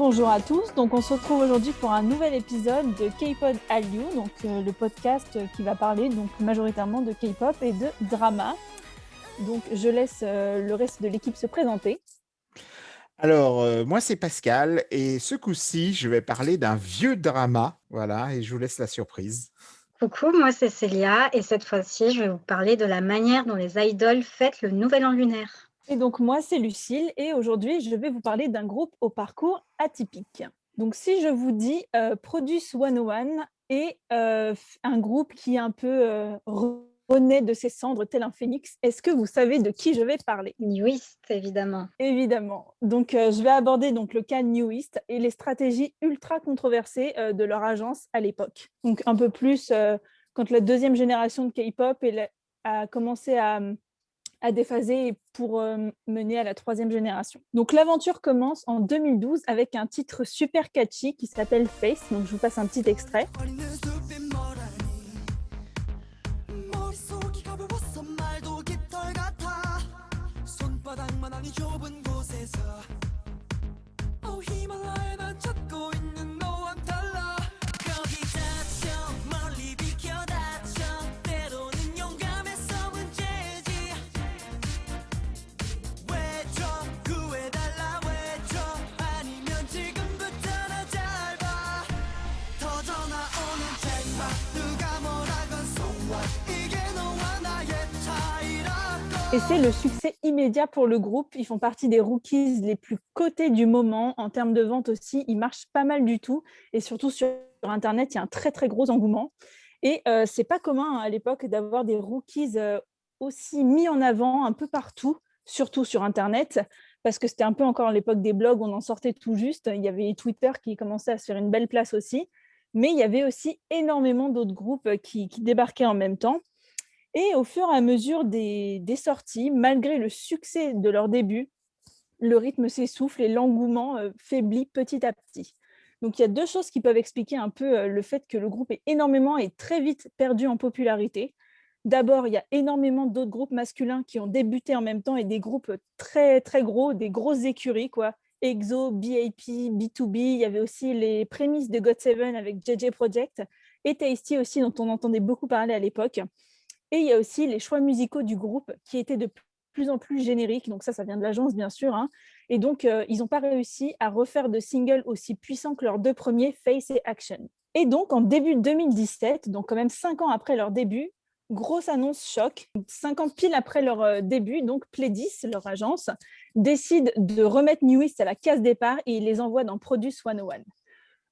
Bonjour à tous, donc on se retrouve aujourd'hui pour un nouvel épisode de K-Pod Hallyu, donc le podcast qui va parler donc majoritairement de K-pop et de drama. Donc je laisse le reste de l'équipe se présenter. Alors, moi, c'est Pascal, et ce coup-ci, je vais parler d'un vieux drama, voilà, et je vous laisse la surprise. Coucou, moi c'est Célia et cette fois-ci je vais vous parler de la manière dont les idoles fêtent le nouvel an lunaire. Et donc moi c'est Lucille et aujourd'hui je vais vous parler d'un groupe au parcours atypique. Donc si je vous dis Produce 101 et un groupe qui est un peu renaît de ses cendres tel un phénix, est-ce que vous savez de qui je vais parler? New East, évidemment. Évidemment. Donc, je vais aborder donc, le cas New East et les stratégies ultra controversées de leur agence à l'époque. Donc, un peu plus quand la deuxième génération de K-pop a commencé à déphaser pour mener à la troisième génération. Donc, l'aventure commence en 2012 avec un titre super catchy qui s'appelle Face. Donc, je vous passe un petit extrait. Et c'est le succès immédiat pour le groupe. Ils font partie des rookies les plus cotés du moment. En termes de vente aussi, ils marchent pas mal du tout. Et surtout sur Internet, il y a un très, très gros engouement. Et c'est pas commun à l'époque d'avoir des rookies aussi mis en avant un peu partout, surtout sur Internet, parce que c'était un peu encore l'époque des blogs, on en sortait tout juste. Il y avait Twitter qui commençait à se faire une belle place aussi. Mais il y avait aussi énormément d'autres groupes qui débarquaient en même temps. Et au fur et à mesure des sorties, malgré le succès de leur début, le rythme s'essouffle et l'engouement faiblit petit à petit. Donc il y a deux choses qui peuvent expliquer un peu le fait que le groupe ait énormément et très vite perdu en popularité. D'abord, il y a énormément d'autres groupes masculins qui ont débuté en même temps et des groupes très, très gros, des grosses écuries, quoi. EXO, BAP, B2B, il y avait aussi les prémices de GOT7 avec JJ Project et Tasty aussi, dont on entendait beaucoup parler à l'époque. Et il y a aussi les choix musicaux du groupe qui étaient de plus en plus génériques. Donc ça vient de l'agence, bien sûr. Hein. Et donc, ils n'ont pas réussi à refaire de singles aussi puissants que leurs deux premiers, Face et Action. Et donc, en début 2017, donc quand même 5 ans après leur début, grosse annonce choc. 5 ans pile après leur début, donc Pledis, leur agence, décide de remettre New East à la case départ et ils les envoient dans Produce 101.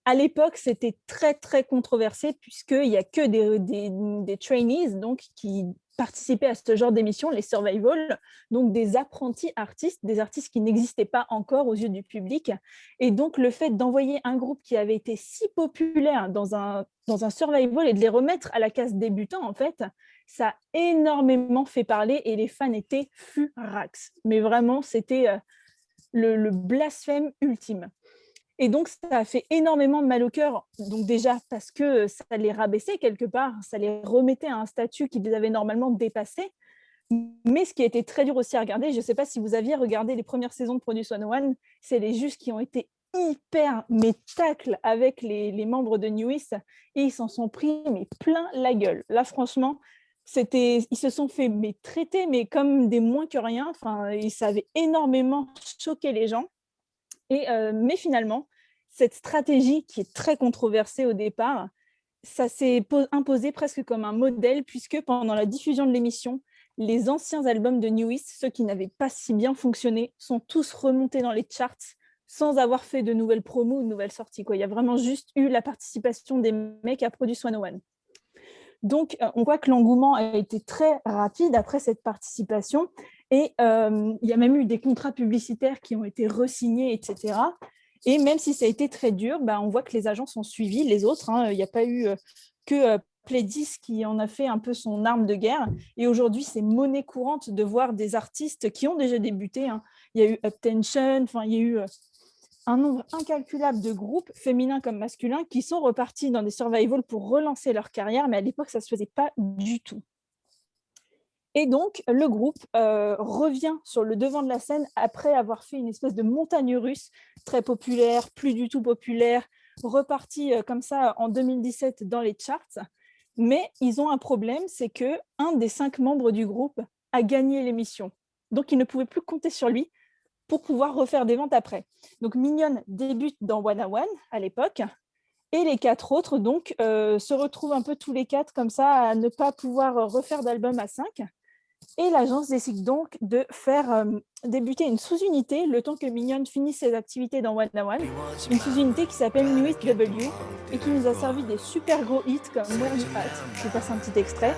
À l'époque, c'était très, très controversé puisqu'il n'y a que des trainees donc, qui participaient à ce genre d'émission, les survival, donc des apprentis artistes, des artistes qui n'existaient pas encore aux yeux du public. Et donc, le fait d'envoyer un groupe qui avait été si populaire dans un survival et de les remettre à la case débutant, en fait, ça a énormément fait parler et les fans étaient furax. Mais vraiment, c'était le blasphème ultime. Et donc, ça a fait énormément de mal au cœur. Donc déjà, parce que ça les rabaissait quelque part, ça les remettait à un statut qu'ils avaient normalement dépassé. Mais ce qui a été très dur aussi à regarder, je ne sais pas si vous aviez regardé les premières saisons de Produce 101, c'est les juges qui ont été hyper tacles avec les membres de New East et ils s'en sont pris mais plein la gueule. Là, franchement, ils se sont fait traiter mais comme des moins que rien. Enfin, ça avait énormément choqué les gens. Mais finalement, cette stratégie qui est très controversée au départ, ça s'est imposé presque comme un modèle puisque pendant la diffusion de l'émission, les anciens albums de New East, ceux qui n'avaient pas si bien fonctionné, sont tous remontés dans les charts sans avoir fait de nouvelles promos ou de nouvelles sorties. Il y a vraiment juste eu la participation des mecs à Produce 101. Donc, on voit que l'engouement a été très rapide après cette participation et il y a même eu des contrats publicitaires qui ont été re-signés, etc. Et même si ça a été très dur, on voit que les agences ont suivi les autres. Il n'y a pas eu que Pledis qui en a fait un peu son arme de guerre. Et aujourd'hui, c'est monnaie courante de voir des artistes qui ont déjà débuté. Il y a eu Uptension, il y a eu un nombre incalculable de groupes, féminins comme masculins, qui sont repartis dans des survival pour relancer leur carrière, mais à l'époque, ça ne se faisait pas du tout. Et donc, le groupe revient sur le devant de la scène après avoir fait une espèce de montagne russe très populaire, plus du tout populaire, reparti comme ça en 2017 dans les charts. Mais ils ont un problème, c'est qu'un des 5 membres du groupe a gagné l'émission. Donc, ils ne pouvaient plus compter sur lui pour pouvoir refaire des ventes après. Donc, Mignonne débute dans One à One à l'époque. Et les 4 autres, donc, se retrouvent un peu tous les 4 comme ça à ne pas pouvoir refaire d'album à 5. Et l'agence décide donc de faire débuter une sous-unité le temps que Mignonne finisse ses activités dans One à One, une sous-unité qui s'appelle New East W et qui nous a servi des super gros hits comme Where You At. Je vous passe un petit extrait.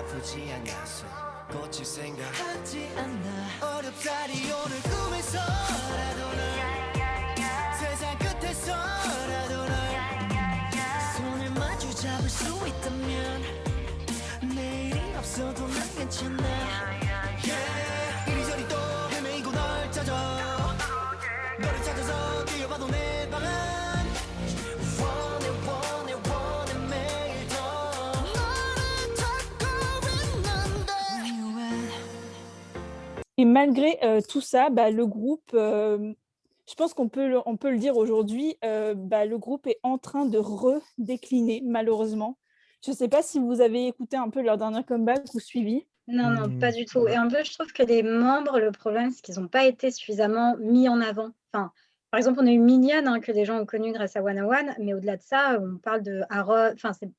Et malgré tout ça, le groupe, je pense qu'on peut le dire aujourd'hui, le groupe est en train de redécliner, malheureusement. Je ne sais pas si vous avez écouté un peu leur dernier comeback ou suivi. Non, pas du tout. Et en plus, je trouve que les membres, le problème, c'est qu'ils n'ont pas été suffisamment mis en avant. Enfin, par exemple, on a eu Mignonne, que les gens ont connu grâce à One à One, mais au-delà de ça, on parle de Aaron, enfin, c'est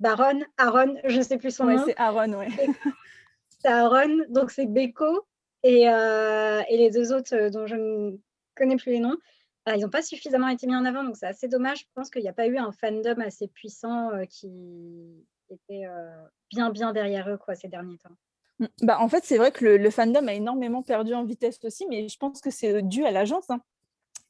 Aaron, je ne sais plus son nom. C'est Aaron, ouais. C'est Aaron, donc c'est Beko et les 2 autres dont je ne connais plus les noms. Ils n'ont pas suffisamment été mis en avant, donc c'est assez dommage. Je pense qu'il n'y a pas eu un fandom assez puissant qui était bien derrière eux ces derniers temps. En fait, c'est vrai que le fandom a énormément perdu en vitesse aussi, mais je pense que c'est dû à l'agence.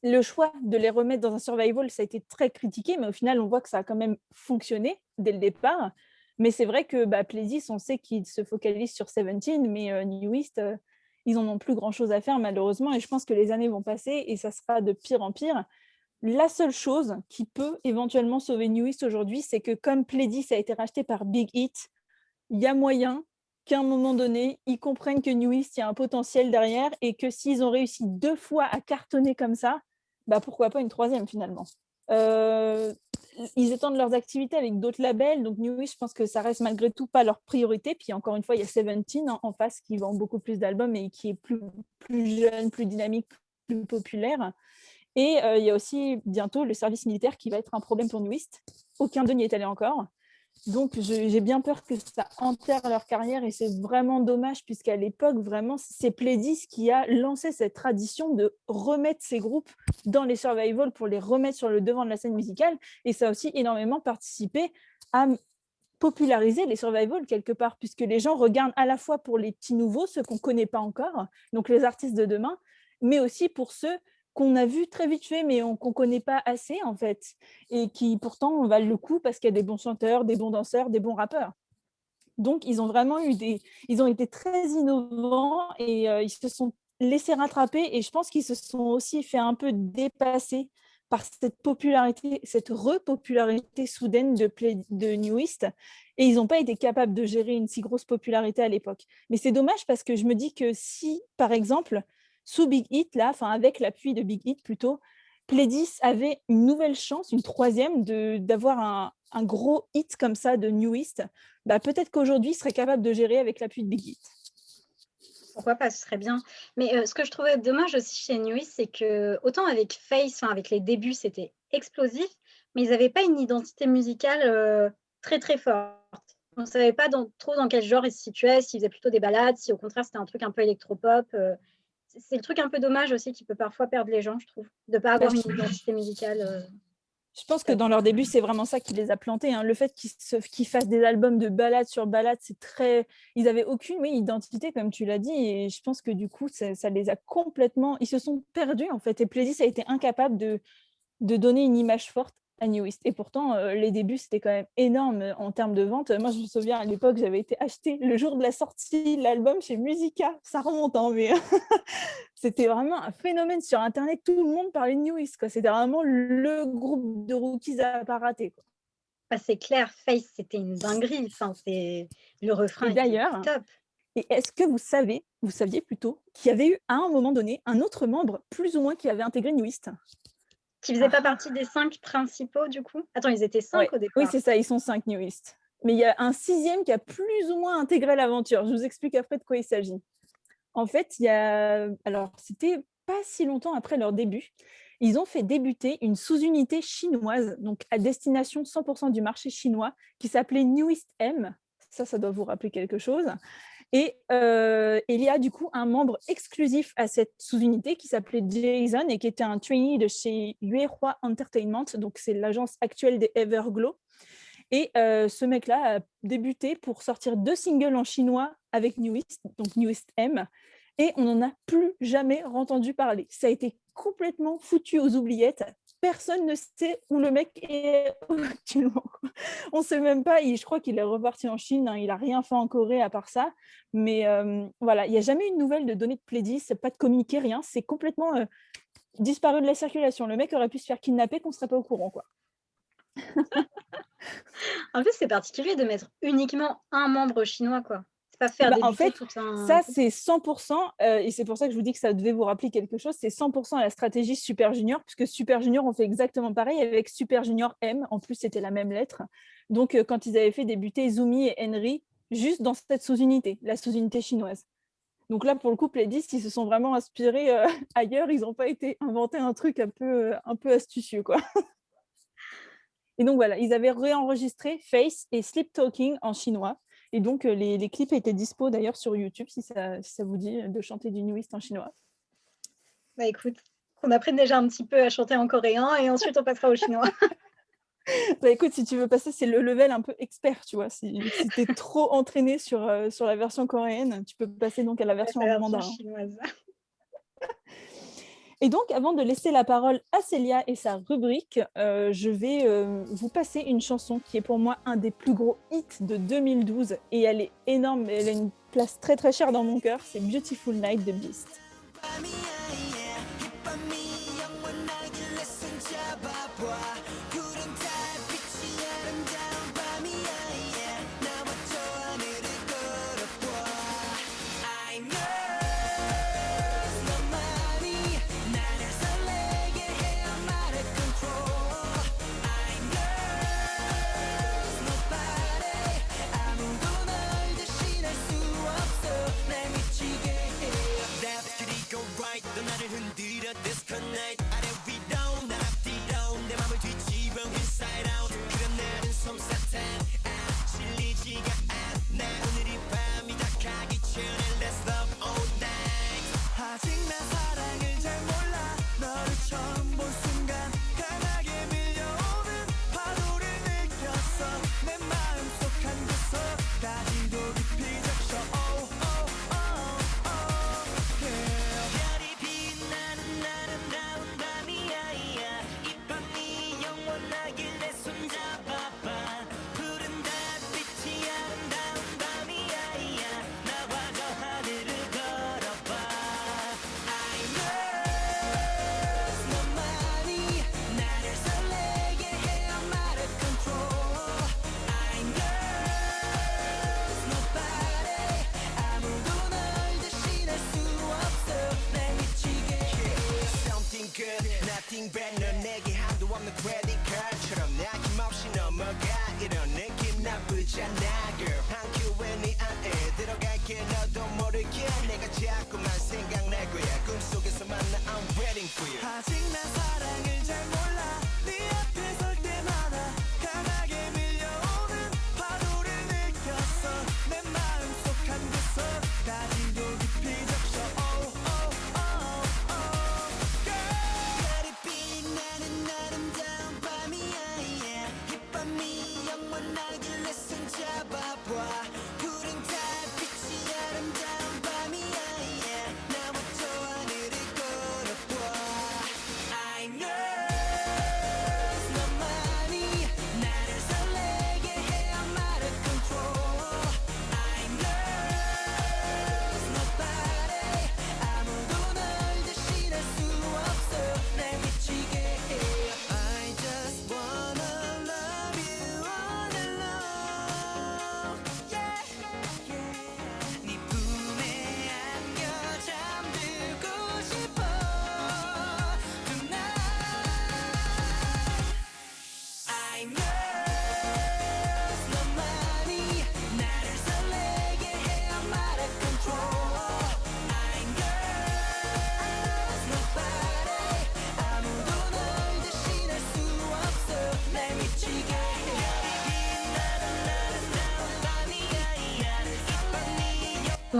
Le choix de les remettre dans un survival, ça a été très critiqué, mais au final, on voit que ça a quand même fonctionné dès le départ. Mais c'est vrai que Pledis, on sait qu'ils se focalisent sur 17, mais New East, ils n'en ont plus grand-chose à faire, malheureusement. Et je pense que les années vont passer et ça sera de pire en pire. La seule chose qui peut éventuellement sauver New East aujourd'hui, c'est que comme Pledis a été racheté par Big Hit, il y a moyen qu'à un moment donné, ils comprennent que New East, il y a un potentiel derrière et que s'ils ont réussi 2 fois à cartonner comme ça, pourquoi pas une 3e finalement. Ils étendent leurs activités avec d'autres labels, donc New East, je pense que ça reste malgré tout pas leur priorité. Puis encore une fois, il y a 17 en face qui vend beaucoup plus d'albums et qui est plus jeune, plus dynamique, plus populaire. Et il y a aussi bientôt le service militaire qui va être un problème pour New East. Aucun d'eux n'y est allé encore. Donc, j'ai bien peur que ça enterre leur carrière et c'est vraiment dommage puisqu'à l'époque, vraiment, c'est Pledis qui a lancé cette tradition de remettre ces groupes dans les survival pour les remettre sur le devant de la scène musicale et ça a aussi énormément participé à populariser les survival quelque part puisque les gens regardent à la fois pour les petits nouveaux, ceux qu'on ne connaît pas encore, donc les artistes de demain, mais aussi pour ceux qu'on a vu très vite fait, mais qu'on ne connaît pas assez, en fait, et qui pourtant valent le coup parce qu'il y a des bons chanteurs, des bons danseurs, des bons rappeurs. Donc, ils ont vraiment ils ont été très innovants et ils se sont laissés rattraper et je pense qu'ils se sont aussi fait un peu dépasser par cette popularité, cette repopularité soudaine de New East et ils n'ont pas été capables de gérer une si grosse popularité à l'époque. Mais c'est dommage parce que je me dis que si, par exemple, sous Big Hit, avec l'appui de Big Hit plutôt, Pledis avait une nouvelle chance, une 3e, d'avoir un gros hit comme ça de New East. Peut-être qu'aujourd'hui, il serait capable de gérer avec l'appui de Big Hit. Pourquoi pas, ce serait bien. Mais ce que je trouvais dommage aussi chez New East, c'est que autant avec Face, avec les débuts, c'était explosif, mais ils n'avaient pas une identité musicale très très forte. On ne savait pas trop dans quel genre ils se situaient, s'ils faisaient plutôt des ballades, si au contraire c'était un truc un peu électropop. C'est le truc un peu dommage aussi qui peut parfois perdre les gens, je trouve, de ne pas avoir une identité musicale. Je pense que dans leur début, c'est vraiment ça qui les a plantés. Le fait qu'ils fassent des albums de ballades sur ballades, c'est très... Ils n'avaient aucune identité, comme tu l'as dit, et je pense que du coup, ça les a complètement... Ils se sont perdus, en fait, et Pledis a été incapable de donner une image forte à New East. Et pourtant, les débuts, c'était quand même énorme en termes de vente. Moi, je me souviens, à l'époque, j'avais été acheter le jour de la sortie l'album chez Musica. Ça remonte, mais c'était vraiment un phénomène sur Internet. Tout le monde parlait de New East, quoi. C'était vraiment le groupe de rookies à pas rater, quoi. C'est clair, Face, c'était une dinguerie. Le refrain était top. Et est-ce que vous saviez plutôt, qu'il y avait eu à un moment donné un autre membre plus ou moins qui avait intégré Newist? Qui faisait pas partie des 5 principaux du coup? Attends, ils étaient 5 Ouais, au oui, départ? c'est ça, ils sont 5 Newist. Mais il y a un 6e qui a plus ou moins intégré l'aventure. Je vous explique après de quoi il s'agit. En fait, alors c'était pas si longtemps après leur début, ils ont fait débuter une sous-unité chinoise, donc à destination 100% du marché chinois, qui s'appelait Newist M. Ça doit vous rappeler quelque chose. Et il y a du coup un membre exclusif à cette sous-unité qui s'appelait Jason et qui était un trainee de chez Yuehua Entertainment, donc c'est l'agence actuelle des Everglow. Et ce mec-là a débuté pour sortir 2 singles en chinois avec Newist, donc Newist M, et on n'en a plus jamais entendu parler. Ça a été complètement foutu aux oubliettes. Personne ne sait où le mec est actuellement. On ne sait même pas, je crois qu'il est reparti en Chine, hein, il n'a rien fait en Corée à part ça. Mais voilà, il n'y a jamais eu de nouvelles de données de Pledis, pas de communiqué, rien. C'est complètement disparu de la circulation. Le mec aurait pu se faire kidnapper, qu'on ne serait pas au courant, quoi. En plus, c'est particulier de mettre uniquement un membre chinois, quoi. C'est pas faire en débuter fait, tout un... ça, c'est 100%, et c'est pour ça que je vous dis que ça devait vous rappeler quelque chose, c'est 100% la stratégie Super Junior, puisque Super Junior ont fait exactement pareil avec Super Junior M, en plus c'était la même lettre. Donc quand ils avaient fait débuter Zumi et Henry, juste dans cette sous-unité, la sous-unité chinoise. Donc là, pour le coup, Pledis, ils se sont vraiment inspirés ailleurs, ils n'ont pas été inventer un truc un peu astucieux, quoi. Et donc voilà, ils avaient réenregistré Face et Sleep Talking en chinois. Et donc les clips étaient dispo d'ailleurs sur YouTube si ça vous dit de chanter du Newist en chinois. Bah écoute, on apprenne déjà un petit peu à chanter en coréen et ensuite on passera au chinois. Bah écoute, si tu veux passer, c'est le level un peu expert, tu vois. Si tu es trop entraîné sur la version coréenne, tu peux passer donc à la version en mandarin. Chinoise. Et donc, avant de laisser la parole à Célia et sa rubrique, je vais vous passer une chanson qui est pour moi un des plus gros hits de 2012 et elle est énorme, elle a une place très très chère dans mon cœur, c'est Beautiful Night de Beast.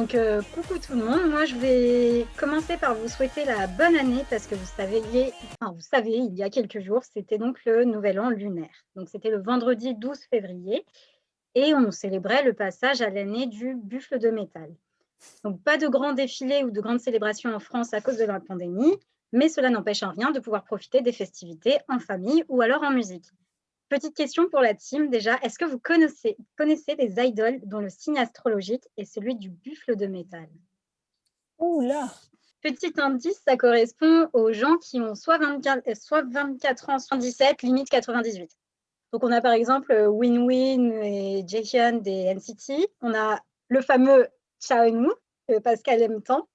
Donc, coucou tout le monde. Moi, je vais commencer par vous souhaiter la bonne année parce que vous savez, il y a quelques jours, c'était donc le Nouvel An lunaire. Donc, c'était le vendredi 12 février et on célébrait le passage à l'année du buffle de métal. Donc, pas de grands défilés ou de grandes célébrations en France à cause de la pandémie, mais cela n'empêche en rien de pouvoir profiter des festivités en famille ou alors en musique. Petite question pour la team déjà, est-ce que vous connaissez des idoles dont le signe astrologique est celui du buffle de métal? Ouh là! Petit indice, ça correspond aux gens qui ont soit 24 ans, soit 17, limite 98. Donc on a par exemple Win et Jaehyun des NCT, on a le fameux Cha Eun-woo, que Pascal aime tant,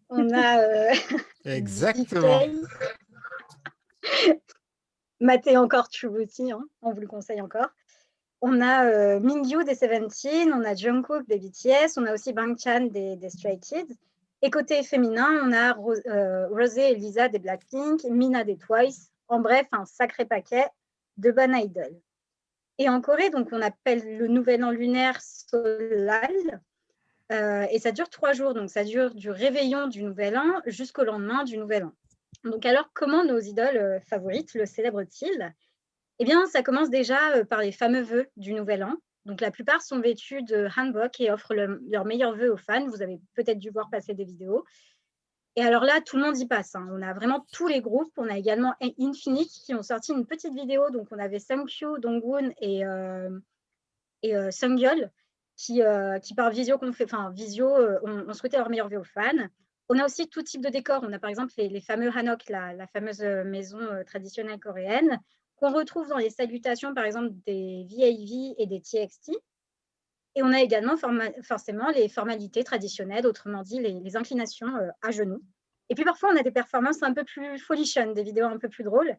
on a Exactement. DK, matez encore True Beauty, hein, on vous le conseille encore. On a Mingyu des Seventeen, on a Jungkook des BTS, on a aussi Bangchan des Stray Kids. Et côté féminin, on a Rosé et Lisa des Blackpink, Mina des Twice. En bref, un sacré paquet de bonnes idoles. Et en Corée, donc, on appelle le nouvel an lunaire Solal. Et ça dure 3 jours. Donc, ça dure du réveillon du nouvel an jusqu'au lendemain du nouvel an. Donc, alors, comment nos idoles favorites le célèbrent-ils? Eh bien, ça commence déjà par les fameux vœux du Nouvel An. Donc, la plupart sont vêtus de hanbok et offrent leurs meilleurs vœux aux fans. Vous avez peut-être dû voir passer des vidéos. Et alors là, tout le monde y passe. On a vraiment tous les groupes. On a également Infinite qui ont sorti une petite vidéo. Donc, on avait Sungkyu, Dongwoon et Sungyul qui par visio, on souhaitait leurs meilleurs vœux aux fans. On a aussi tout type de décors. On a par exemple les fameux hanok, la fameuse maison traditionnelle coréenne, qu'on retrouve dans les salutations, par exemple, des VIV et des TXT. Et on a également forcément les formalités traditionnelles, autrement dit les inclinations à genoux. Et puis parfois, on a des performances un peu plus folichonnes, des vidéos un peu plus drôles.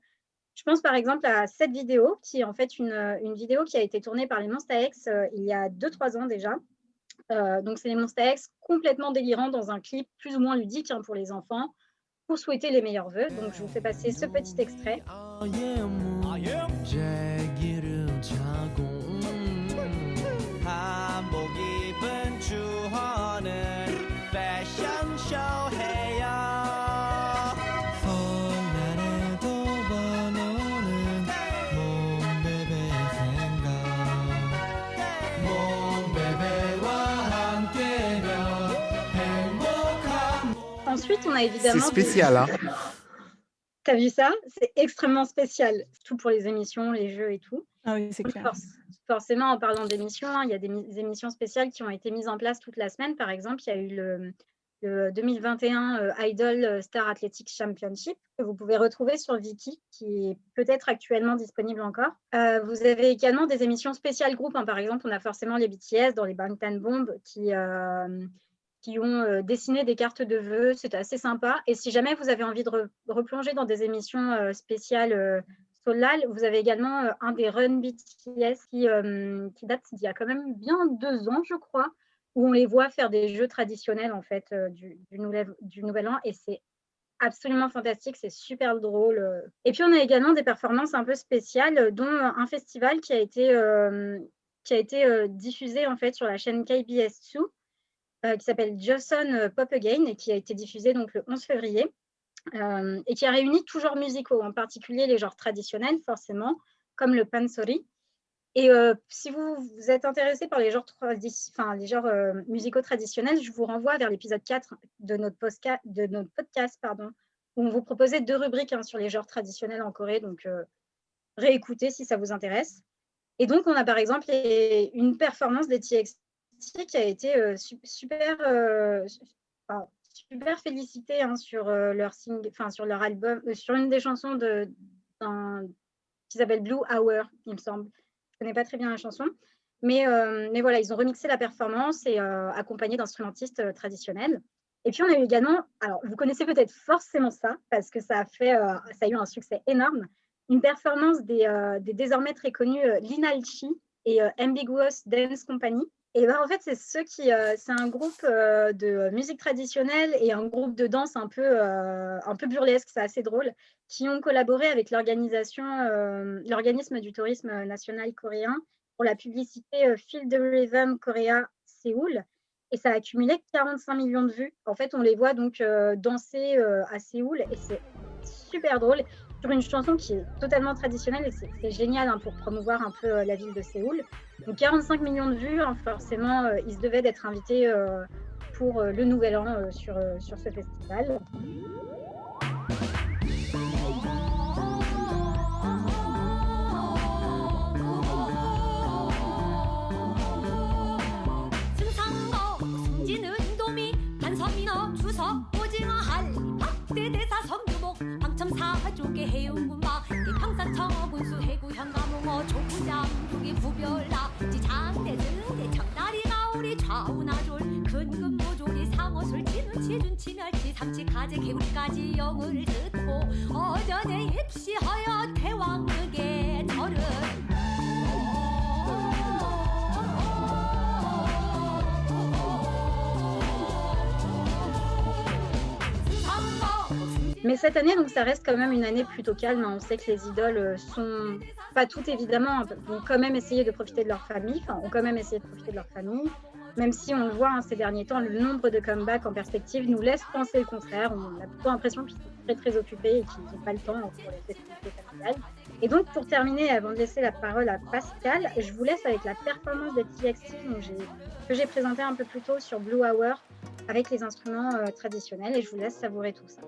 Je pense par exemple à cette vidéo, qui est en fait une vidéo qui a été tournée par les Monsta X il y a 2-3 ans déjà. Donc c'est les Monsta X complètement délirants dans un clip plus ou moins ludique pour les enfants, pour souhaiter les meilleurs vœux. Donc je vous fais passer ce petit extrait. Ensuite, on a évidemment... C'est spécial, hein? T'as vu ça? C'est extrêmement spécial, tout pour les émissions, les jeux et tout. Ah oui, c'est clair. Forcément, en parlant d'émissions, il y a des émissions spéciales qui ont été mises en place toute la semaine. Par exemple, il y a eu le 2021 Idol Star Athletics Championship que vous pouvez retrouver sur Viki, qui est peut-être actuellement disponible encore. Vous avez également des émissions spéciales groupes. Par exemple, on a forcément les BTS dans les Bangtan Bomb qui ont dessiné des cartes de vœux. C'était assez sympa. Et si jamais vous avez envie de replonger dans des émissions spéciales Solal, vous avez également un des Run BTS qui date d'il y a quand même bien 2 ans, je crois, où on les voit faire des jeux traditionnels en fait du Nouvel An, et c'est absolument fantastique, c'est super drôle. Et puis on a également des performances un peu spéciales, dont un festival qui a été diffusé en fait sur la chaîne KBS2, qui s'appelle Joseon Pop Again et qui a été diffusé donc le 11 février. Et qui a réuni tous genres musicaux, en particulier les genres traditionnels, forcément, comme le pansori. Et si vous êtes intéressé par les genres musicaux traditionnels, je vous renvoie vers l'épisode 4 de notre podcast, où on vous proposait 2 rubriques sur les genres traditionnels en Corée, donc réécoutez si ça vous intéresse. Et donc, on a par exemple une performance des TXT qui a été super félicité sur sur leur album, sur une des chansons qui s'appelle Blue Hour, il me semble. Je ne connais pas très bien la chanson, mais voilà, ils ont remixé la performance et accompagné d'instrumentistes traditionnels. Et puis on a eu également, alors vous connaissez peut-être forcément ça, parce que ça a eu un succès énorme, une performance des désormais très connus Linalchi et Ambiguous Dance Company. Et en fait, c'est un groupe de musique traditionnelle et un groupe de danse un peu burlesque, c'est assez drôle, qui ont collaboré avec l'organisme du tourisme national coréen pour la publicité Feel the Rhythm Korea Séoul. et ça a accumulé 45 millions de vues. En fait, on les voit donc danser à Séoul et c'est super drôle sur une chanson qui est totalement traditionnelle et c'est génial pour promouvoir un peu la ville de Séoul. Donc 45 millions de vues, forcément, ils se devaient d'être invités pour le Nouvel An sur ce festival. Mais cette année, donc ça reste quand même une année plutôt calme. On sait que les idoles sont pas toutes évidemment, vont quand même essayer de profiter de leur famille, ont quand même essayé de profiter de leur famille. Même si on le voit ces derniers temps, le nombre de comebacks en perspective nous laisse penser le contraire. On a plutôt l'impression qu'ils sont très très occupés et qu'ils n'ont pas le temps pour les festivités familiales. Et donc pour terminer, avant de laisser la parole à Pascal, je vous laisse avec la performance des TXT que j'ai présentée un peu plus tôt sur Blue Hour avec les instruments traditionnels et je vous laisse savourer tout ça.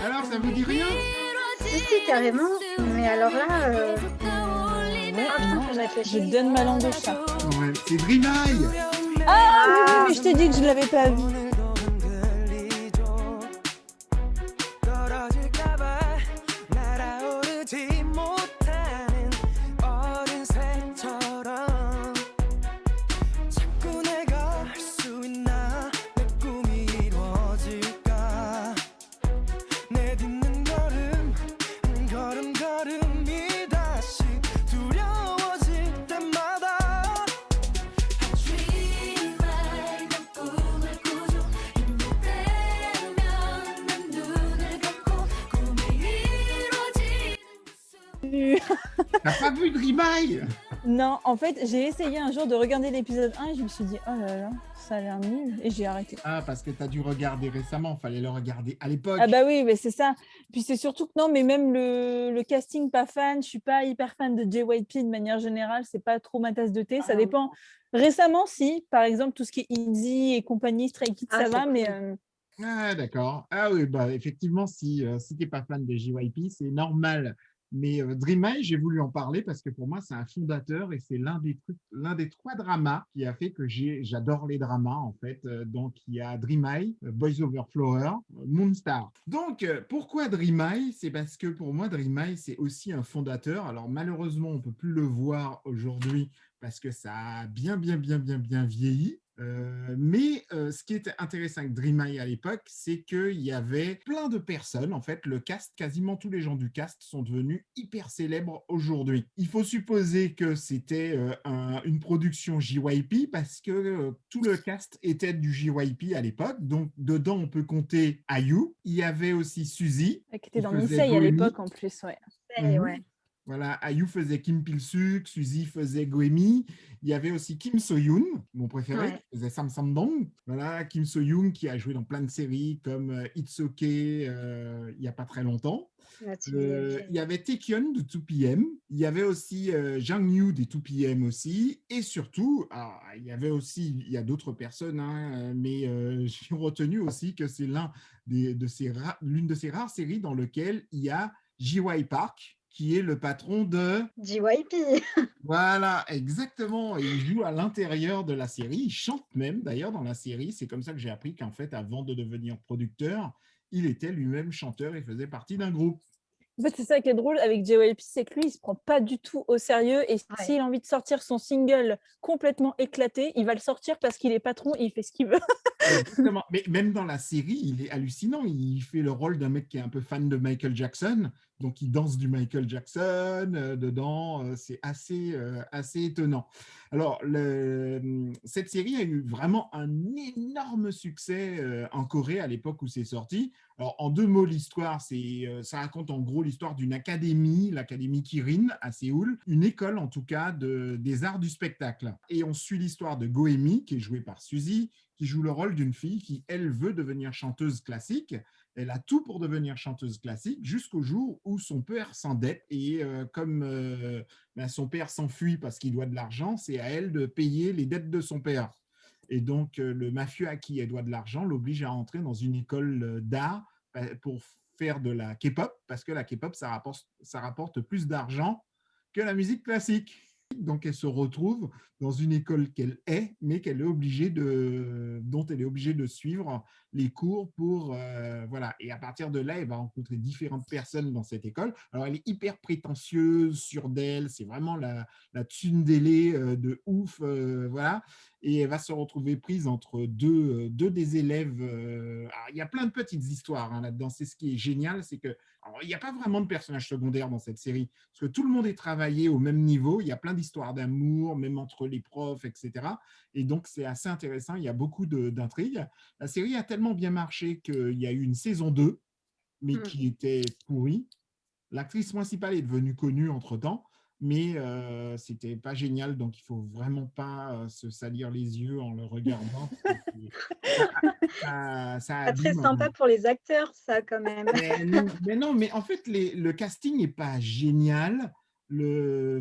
Alors, ça vous dit rien? Si, carrément. Mais alors là, Ouais, je non, pense que je réfléchis. je donne ma langue au chat. Ouais, c'est Dream High. Ah oui, mais je t'ai dit que je l'avais pas vu. T'as pas vu Dream High? Non, en fait, j'ai essayé un jour de regarder l'épisode 1 et je me suis dit, oh là là, ça a l'air nul. Et j'ai arrêté. Ah, parce que t'as dû regarder récemment, fallait le regarder à l'époque. Ah bah oui, mais c'est ça. Puis c'est surtout que non, mais même le casting, pas fan. Je suis pas hyper fan de JYP de manière générale. C'est pas trop ma tasse de thé. Ça dépend. Récemment, si. Par exemple, tout ce qui est ITZY et compagnie, Stray Kids, ça c'est va. cool. Mais Ah, d'accord. Ah oui, bah effectivement, si t'es pas fan de JYP, c'est normal. Mais Dream High, j'ai voulu en parler parce que pour moi, c'est un fondateur et c'est l'un des trois dramas qui a fait que j'adore les dramas en fait. Donc il y a Dream High, Boys Over Flower, Moonstar. Donc pourquoi Dream High? C'est parce que pour moi, Dream High, c'est aussi un fondateur. Alors malheureusement, on peut plus le voir aujourd'hui parce que ça a bien vieilli. Mais ce qui était intéressant avec Dream High à l'époque, c'est qu'il y avait plein de personnes. En fait, le cast, quasiment tous les gens du cast sont devenus hyper célèbres aujourd'hui. Il faut supposer que c'était une production JYP parce que tout le cast était du JYP à l'époque. Donc, dedans, on peut compter IU. Il y avait aussi Suzy. qui était dans faisait Misei à Goemon. l'époque en plus, ouais. Ouais. Voilà, IU faisait Kim Pil-suk, Suzy faisait Goemon. Il y avait aussi Kim So-yoon, mon préféré, Ouais. qui faisait Sam Sam-dong. Voilà, Kim So-yoon qui a joué dans plein de séries comme It's Okay il n'y a pas très longtemps. Il y avait Taekyeon de 2PM. Il y avait aussi Jang Yu des 2PM aussi. Et surtout, il y a d'autres personnes, hein, mais j'ai retenu aussi que c'est l'une de ces rares séries dans lesquelles il y a Ji-Wai Park, qui est le patron de... JYP. Voilà, exactement. Et il joue à l'intérieur de la série. Il chante même, d'ailleurs, dans la série. C'est comme ça que j'ai appris qu'en fait, avant de devenir producteur, il était lui-même chanteur et faisait partie d'un groupe. En fait, c'est ça qui est drôle avec JYP, c'est que lui, il se prend pas du tout au sérieux. Et s'il a envie de sortir son single complètement éclaté, il va le sortir parce qu'il est patron et il fait ce qu'il veut. Exactement. Mais même dans la série, il est hallucinant. Il fait le rôle d'un mec qui est un peu fan de Michael Jackson. Donc, il danse du Michael Jackson dedans. C'est assez étonnant. Alors, cette série a eu vraiment un énorme succès en Corée à l'époque où c'est sorti. Alors, en deux mots, l'histoire, ça raconte en gros l'histoire d'une académie, l'académie Kirin à Séoul, une école en tout cas des arts du spectacle. Et on suit l'histoire de Goemi, qui est jouée par Suzy, qui joue le rôle d'une fille qui, elle, veut devenir chanteuse classique. Elle a tout pour devenir chanteuse classique jusqu'au jour où son père s'endette et comme son père s'enfuit parce qu'il doit de l'argent, c'est à elle de payer les dettes de son père. Et donc, le mafieux à qui elle doit de l'argent l'oblige à entrer dans une école d'art pour faire de la K-pop parce que la K-pop, ça rapporte plus d'argent que la musique classique. Donc, elle se retrouve dans une école qu'elle est, mais dont elle est obligée de suivre les cours pour... voilà. Et à partir de là, elle va rencontrer différentes personnes dans cette école. Alors, elle est hyper prétentieuse, sûre d'elle. C'est vraiment la tsundere de ouf. Voilà. Et elle va se retrouver prise entre deux des élèves. Alors, il y a plein de petites histoires là-dedans. C'est ce qui est génial, c'est que Alors, il n'y a pas vraiment de personnages secondaires dans cette série, parce que tout le monde est travaillé au même niveau. Il y a plein d'histoires d'amour, même entre les profs, etc. Et donc, c'est assez intéressant. Il y a beaucoup d'intrigues. La série a tellement bien marché qu'il y a eu une saison 2, mais qui était pourrie. L'actrice principale est devenue connue entre-temps, mais c'était pas génial, donc il faut vraiment pas se salir les yeux en le regardant. Ça, ça Pas très abîme. sympa pour les acteurs, ça, quand même. Mais non, mais en fait, le casting n'est pas génial. Le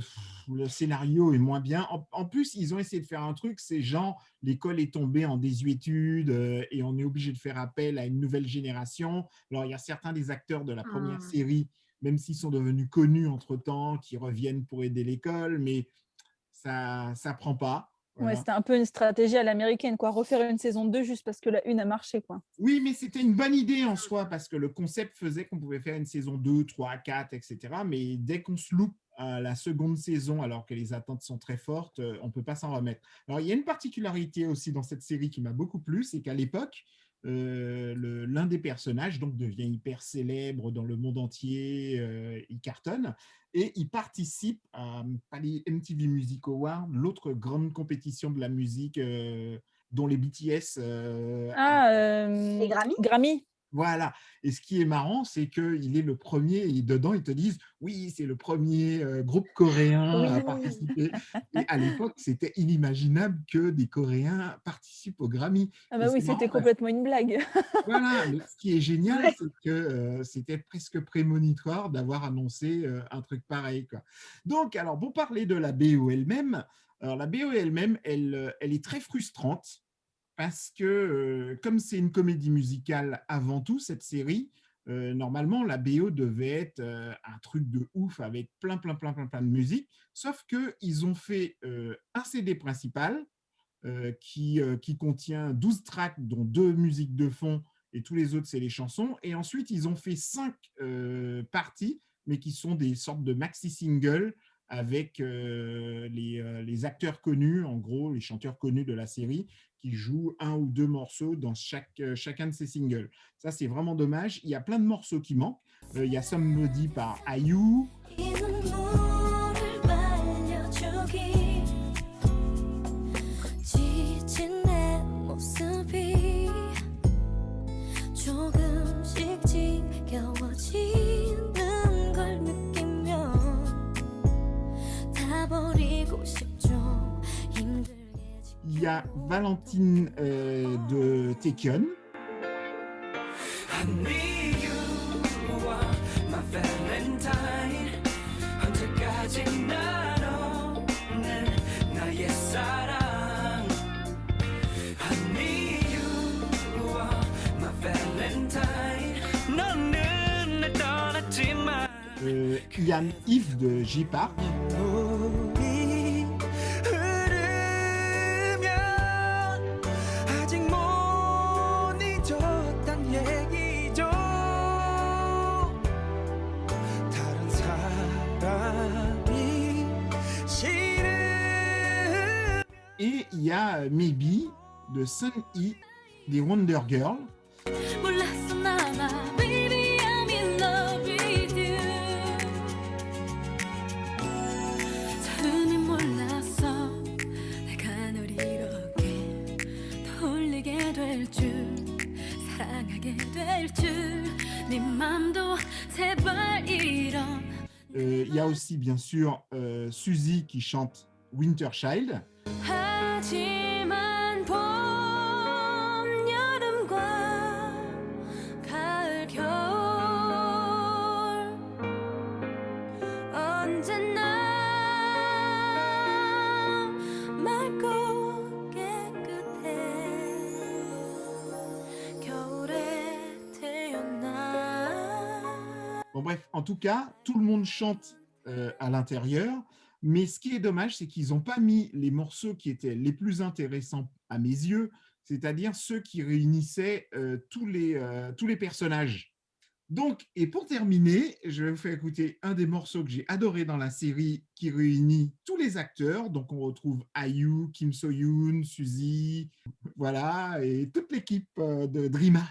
scénario est moins bien. En plus, ils ont essayé de faire un truc, c'est genre, l'école est tombée en désuétude et on est obligé de faire appel à une nouvelle génération. Alors, il y a certains des acteurs de la première série, même s'ils sont devenus connus entre-temps, qui reviennent pour aider l'école, mais ça prend pas. Ouais, Voilà. c'était un peu une stratégie à l'américaine, quoi. Refaire une saison 2 juste parce que la une a marché, quoi. Oui, mais c'était une bonne idée en soi, parce que le concept faisait qu'on pouvait faire une saison 2, 3, 4, etc. Mais dès qu'on se loupe à la seconde saison, alors que les attentes sont très fortes, on ne peut pas s'en remettre. Alors, il y a une particularité aussi dans cette série qui m'a beaucoup plu, c'est qu'à l'époque, l'un des personnages donc, devient hyper célèbre dans le monde entier, il cartonne, et il participe à pas les MTV Music Awards, l'autre grande compétition de la musique dont les BTS Les Grammy. Grammy. voilà. Et ce qui est marrant, c'est qu'il est le premier, et dedans, ils te disent, oui, c'est le premier groupe coréen à participer. Et à l'époque, c'était inimaginable que des Coréens participent au Grammy. Ah Et bah oui, c'est marrant c'était complètement une blague. voilà, mais ce qui est génial, Ouais. c'est que c'était presque prémonitoire d'avoir annoncé un truc pareil, quoi. Donc, alors, pour parler de la BO elle-même, alors la BO elle-même, elle est très frustrante parce que, comme c'est une comédie musicale avant tout, cette série, normalement, la BO devait être un truc de ouf avec plein de musique, sauf qu'ils ont fait un CD principal qui contient 12 tracks, dont 2 musiques de fond, et tous les autres, c'est les chansons. Et ensuite, ils ont fait 5 parties, mais qui sont des sortes de maxi-singles avec les acteurs connus, en gros, les chanteurs connus de la série, qui jouent un ou deux morceaux dans chacun de ces singles. Ça, c'est vraiment dommage. Il y a plein de morceaux qui manquent. Il y a Somebody par IU. Il y a Valentine de Taekyon. Il y a Yves de J-Park. Et il y a Maybe de Sun Yi des Wonder Girls. Il y a aussi bien sûr Suzy qui chante Winter Child. Bon, bref, en tout cas, tout le monde chante à l'intérieur, mais ce qui est dommage, c'est qu'ils n'ont pas mis les morceaux qui étaient les plus intéressants à mes yeux, c'est-à-dire ceux qui réunissaient tous les personnages. Donc, et pour terminer, je vais vous faire écouter un des morceaux que j'ai adoré dans la série qui réunit tous les acteurs. Donc, on retrouve IU, Kim So-yoon, Suzy, voilà, et toute l'équipe de Dream High.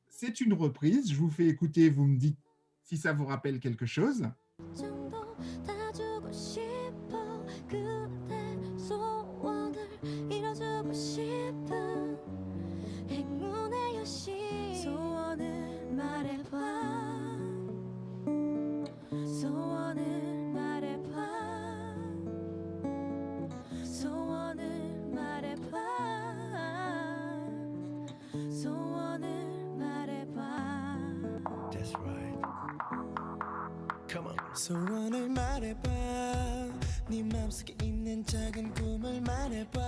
C'est une reprise, je vous fais écouter, vous me dites si ça vous rappelle quelque chose. 정도 다 주고 싶어 그대 소원을 이뤄주고 싶은 행운의 여신 소원을 말해봐 소원을 말해봐 소원을 말해봐 소원을 말해봐 That's right. Come on. 소원을 말해봐 네 맘속에 있는 작은 꿈을 말해봐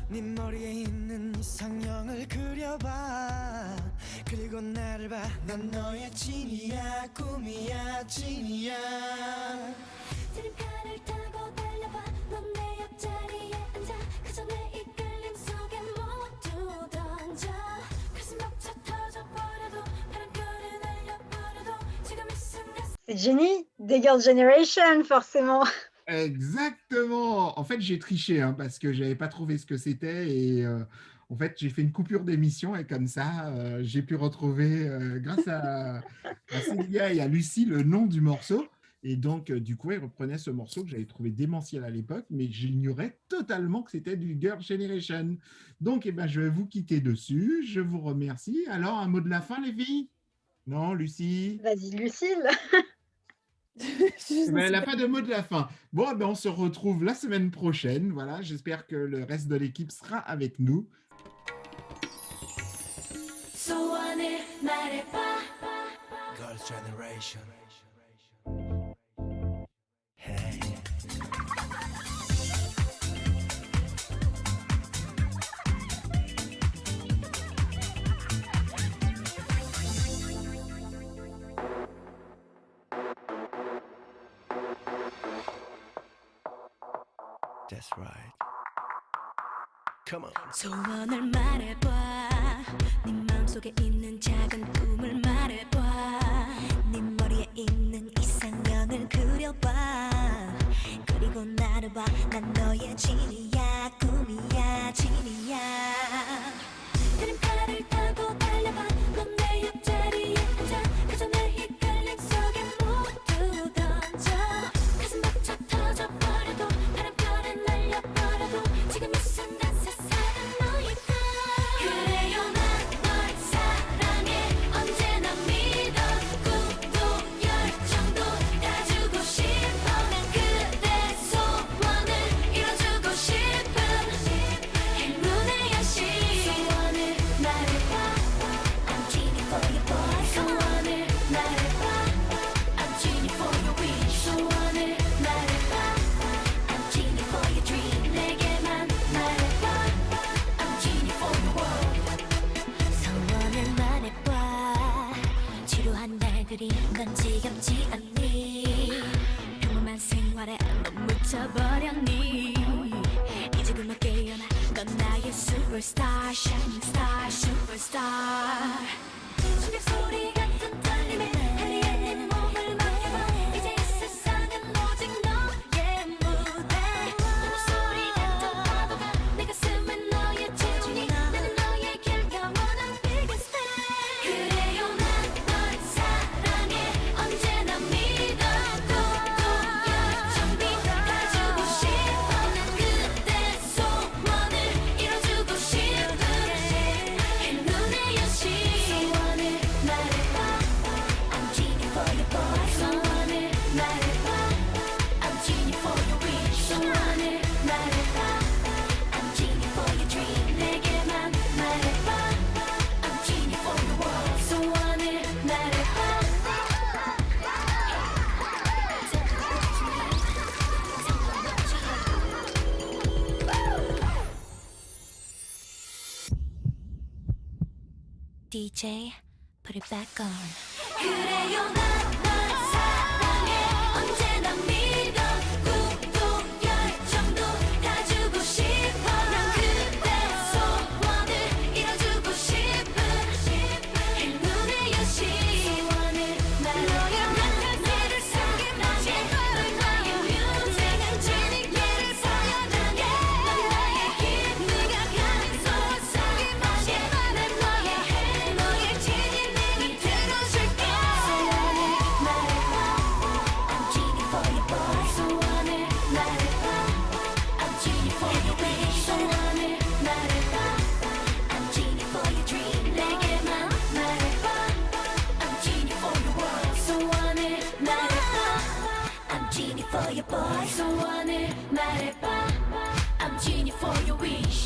네 머리에 있는 이상형을 그려봐 그리고 나를 봐 난 너의 진이야 꿈이야 진이야 드림카를 타고 달려봐 넌 내 옆자리에 앉아 그저 내 이끌림 속에 모두 던져 가슴 벅차 터져버려도 바람결에 날려버려도 지금 이 순간 C'est Jenny, des Girls' Generation, forcément. Exactement. En fait, j'ai triché hein, parce que j'avais pas trouvé ce que c'était et en fait, j'ai fait une coupure d'émission et comme ça, j'ai pu retrouver, grâce à Célia et à Lucie, le nom du morceau. Et donc, du coup, ils reprenaient ce morceau que j'avais trouvé démentiel à l'époque, mais j'ignorais totalement que c'était du Girl Generation. Donc, eh ben, je vais vous quitter dessus. Je vous remercie. Alors, un mot de la fin, les filles? Non, Lucie? Vas-y, Lucille. Eh ben, la fin de mot de la fin. Bon, eh ben, on se retrouve la semaine prochaine. Voilà, j'espère que le reste de l'équipe sera avec nous. 소원을 말해봐 Girls' Generation. Hey. That's right. Come on. 소원을 말해봐 네 마음속에 있는 작은 꿈을 말해봐 네 머리에 있는 이상형을 그려봐 그리고 나를 봐 난 너의 진이야 꿈이야 진이야 드림카를 타고 달려봐 넌 내 옆자리에 앉아 그저 내 이끌림 속에 모두 던져 가슴 벅차 터져버려도 바람결에 날려버려도 지금 이 순간 세상은 너의 것 그래요 난 널 사랑해 언제나 믿어 꿈도 열정도 다 주고 싶어 난 그대 소원을 이뤄주고 싶은 행운의 여신 소원을 말해봐 I'm genie for your boy 소원을 말해봐 I'm genie for your wish 소원을 말해봐 I'm genie for your dream 내게만 말해봐 I'm genie for your world 소원을 말해봐 지루한 날들이 넌 지겹지 않니 평범한 생활에 넌 묻혀버렸니 이제 그만 깨어나 넌 나의 superstar shining star superstar 심장 소리 같은 떨림에 하리에 내 몸을 맡겨봐 이제 이 세상은 오직 너의 무대 너의 소리 같은 파도가 내 가슴에 너의 재준이 나는 너의 길 영원한 biggest fan 그래요 난 널 사랑해 언제나 믿어 꿈도 열정도 다 주고 싶어 난 그대 소원을 이뤄주고 싶은 행운의 여신 소원을 말해봐 I'm genie for your boy 소원을 말해봐 I'm genie for your wish 소원을 말해봐 I'm genie for your dream 내게만 말해봐 I'm genie for your world 소원을 말해봐 DJ put it back on 그래요 난 널 사랑해 언제나 믿어 꿈도 열정도 다 주고 싶어 난 그대 소원을 이뤄주고 싶은 행운의 여신 소원을 말해요 난 그대를 사랑해 넌 나의 뮤직 난 진이를 사랑해 넌 나의 힘 네가 가는 소울 속에 마셔 your boy 소원을 말해봐 I'm genie for your wish